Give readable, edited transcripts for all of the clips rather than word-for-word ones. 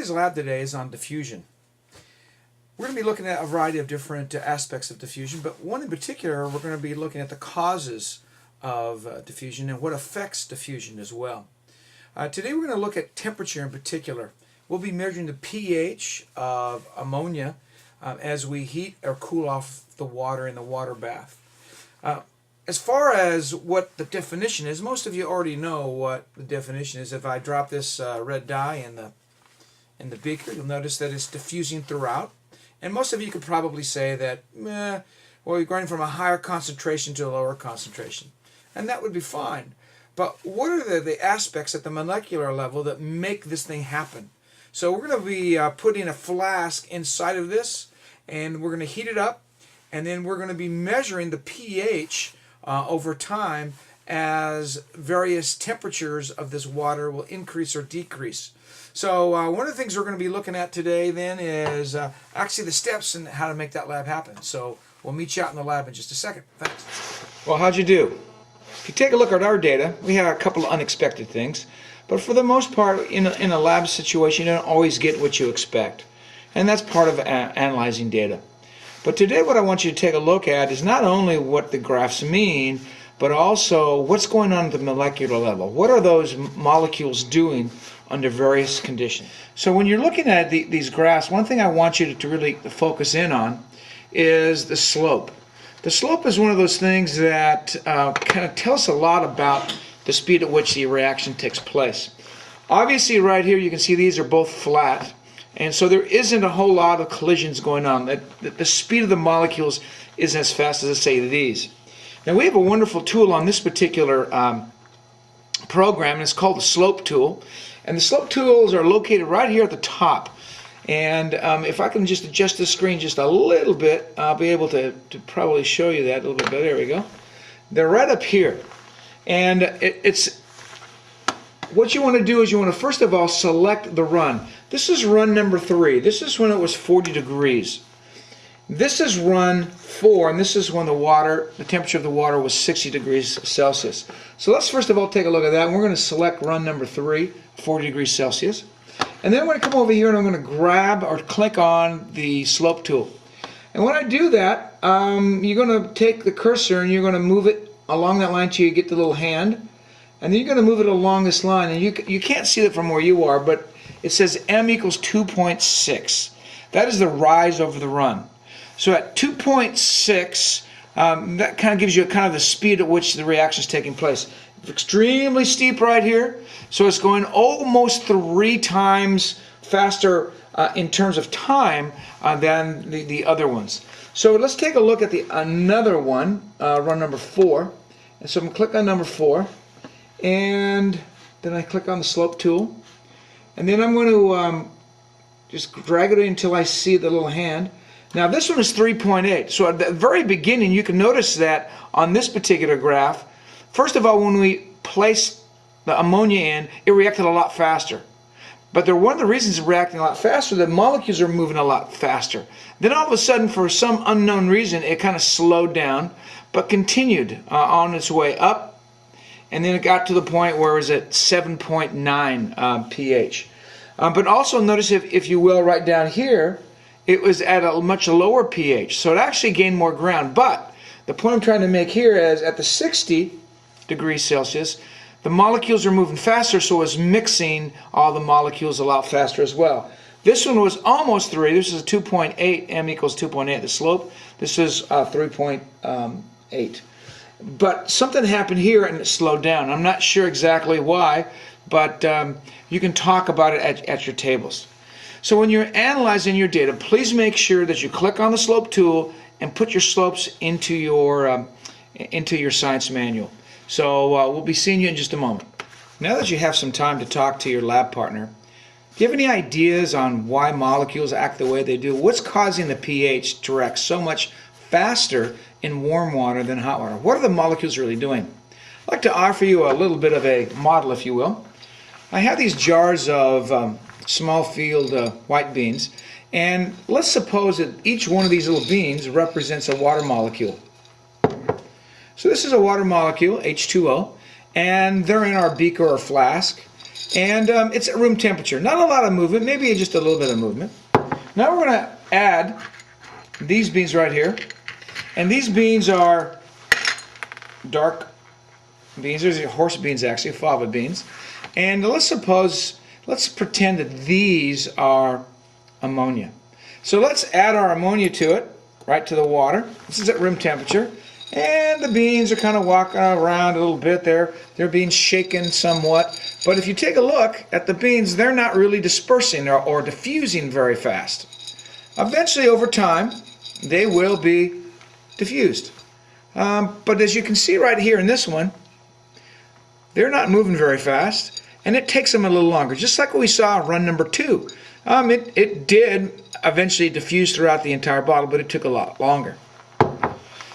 Today's lab today is on diffusion. We're going to be looking at a variety of different aspects of diffusion, but one in particular, we're going to be looking at the causes of diffusion and what affects diffusion as well. Today we're going to look at temperature in particular. We'll be measuring the pH of ammonia as we heat or cool off the water in the water bath. As far as what the definition is, most of you already know what the definition is. If I drop this red dye in the beaker, you'll notice that it's diffusing throughout. And most of you could probably say that, well, you're going from a higher concentration to a lower concentration. And that would be fine. But what are the aspects at the molecular level that make this thing happen? So we're going to be putting a flask inside of this, and we're going to heat it up, and then we're going to be measuring the pH over time as various temperatures of this water will increase or decrease. So one of the things we're going to be looking at today then is actually the steps and how to make that lab happen. So we'll meet you out in the lab in just a second. Thanks. Well, how'd you do? If you take a look at our data, we had a couple of unexpected things. But for the most part, in a lab situation, you don't always get what you expect. And that's part of analyzing data. But today what I want you to take a look at is not only what the graphs mean, but also what's going on at the molecular level. What are those molecules doing under various conditions? So when you're looking at these graphs, one thing I want you to really focus in on is the slope. The slope is one of those things that kind of tells a lot about the speed at which the reaction takes place. Obviously right here you can see these are both flat, and so there isn't a whole lot of collisions going on. The speed of the molecules isn't as fast as, let's say, these. Now we have a wonderful tool on this particular program, and it's called the slope tool. And the slope tools are located right here at the top. And if I can just adjust the screen just a little bit, I'll be able to probably show you that a little bit better. There we go. They're right up here. And it's what you want to do is you want to first of all select the run. This is run number 3. This is when it was 40 degrees. This is run 4, and this is when the temperature of the water was 60 degrees Celsius. So let's first of all take a look at that. And we're going to select run number 3, 40 degrees Celsius. And then I'm going to come over here and I'm going to grab or click on the slope tool. And when I do that, you're going to take the cursor and you're going to move it along that line till you get the little hand. And then you're going to move it along this line. And you can't see it from where you are, but it says m equals 2.6. That is the rise over the run. So at 2.6, that kind of gives you kind of the speed at which the reaction is taking place. It's extremely steep right here, so it's going almost 3 times faster in terms of time than the other ones. So let's take a look at another one, run number 4. And so I'm going to click on number 4, and then I click on the slope tool, and then I'm going to just drag it until I see the little hand. Now this one is 3.8. So at the very beginning you can notice that on this particular graph, first of all, when we placed the ammonia in, it reacted a lot faster. But one of the reasons it's reacting a lot faster, the molecules are moving a lot faster. Then all of a sudden, for some unknown reason, it kind of slowed down, but continued on its way up, and then it got to the point where it was at 7.9 pH. But also notice, if you will, right down here, it was at a much lower pH, so it actually gained more ground. But the point I'm trying to make here is at the 60 degrees Celsius, the molecules are moving faster, so it's mixing all the molecules a lot faster as well. This one was almost 3. This is 2.8. M equals 2.8. The slope. This is 3.8. But something happened here and it slowed down. I'm not sure exactly why, but you can talk about it at your tables. So when you're analyzing your data, please make sure that you click on the slope tool and put your slopes into your science manual. So we'll be seeing you in just a moment. Now that you have some time to talk to your lab partner, do you have any ideas on why molecules act the way they do? What's causing the pH to react so much faster in warm water than hot water? What are the molecules really doing? I'd like to offer you a little bit of a model, if you will. I have these jars of small field white beans, and let's suppose that each one of these little beans represents a water molecule. So this is a water molecule, H2O, and they're in our beaker or flask. And it's at room temperature. Not a lot of movement, maybe just a little bit of movement. Now we're going to add these beans right here. And these beans are dark beans. These are horse beans, actually, fava beans. And let's pretend that these are ammonia. So let's add our ammonia to it, right to the water. This is at room temperature. And the beans are kind of walking around a little bit there. They're being shaken somewhat. But if you take a look at the beans, they're not really dispersing or diffusing very fast. Eventually, over time, they will be diffused. But as you can see right here in this one, they're not moving very fast, and it takes them a little longer. Just like what we saw in run number 2. It did eventually diffuse throughout the entire bottle, but it took a lot longer.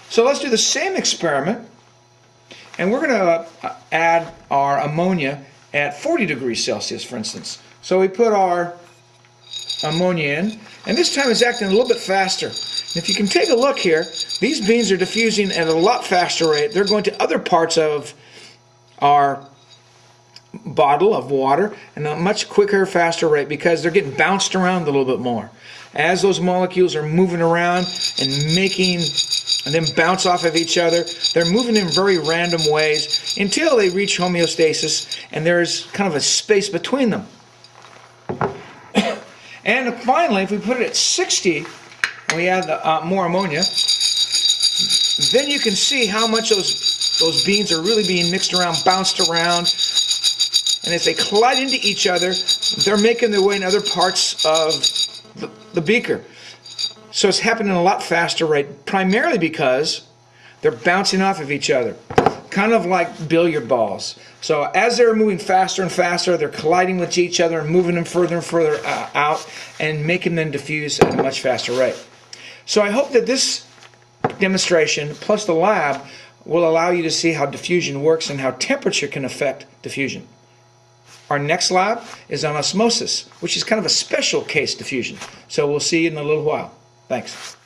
So let's do the same experiment, and we're going to add our ammonia at 40 degrees Celsius, for instance. So we put our ammonia in, and this time it's acting a little bit faster. And if you can take a look here, these beans are diffusing at a lot faster rate. They're going to other parts of our bottle of water at a much quicker, faster rate because they're getting bounced around a little bit more. As those molecules are moving around and making them bounce off of each other, they're moving in very random ways until they reach homeostasis, and there's kind of a space between them. And finally, if we put it at 60, and we add more ammonia, then you can see how much those beans are really being mixed around, bounced around, and as they collide into each other, they're making their way in other parts of the beaker. So it's happening at a lot faster rate, primarily because they're bouncing off of each other, kind of like billiard balls. So as they're moving faster and faster, they're colliding with each other and moving them further and further out and making them diffuse at a much faster rate. So I hope that this demonstration, plus the lab, will allow you to see how diffusion works and how temperature can affect diffusion. Our next lab is on osmosis, which is kind of a special case diffusion. So we'll see you in a little while. Thanks.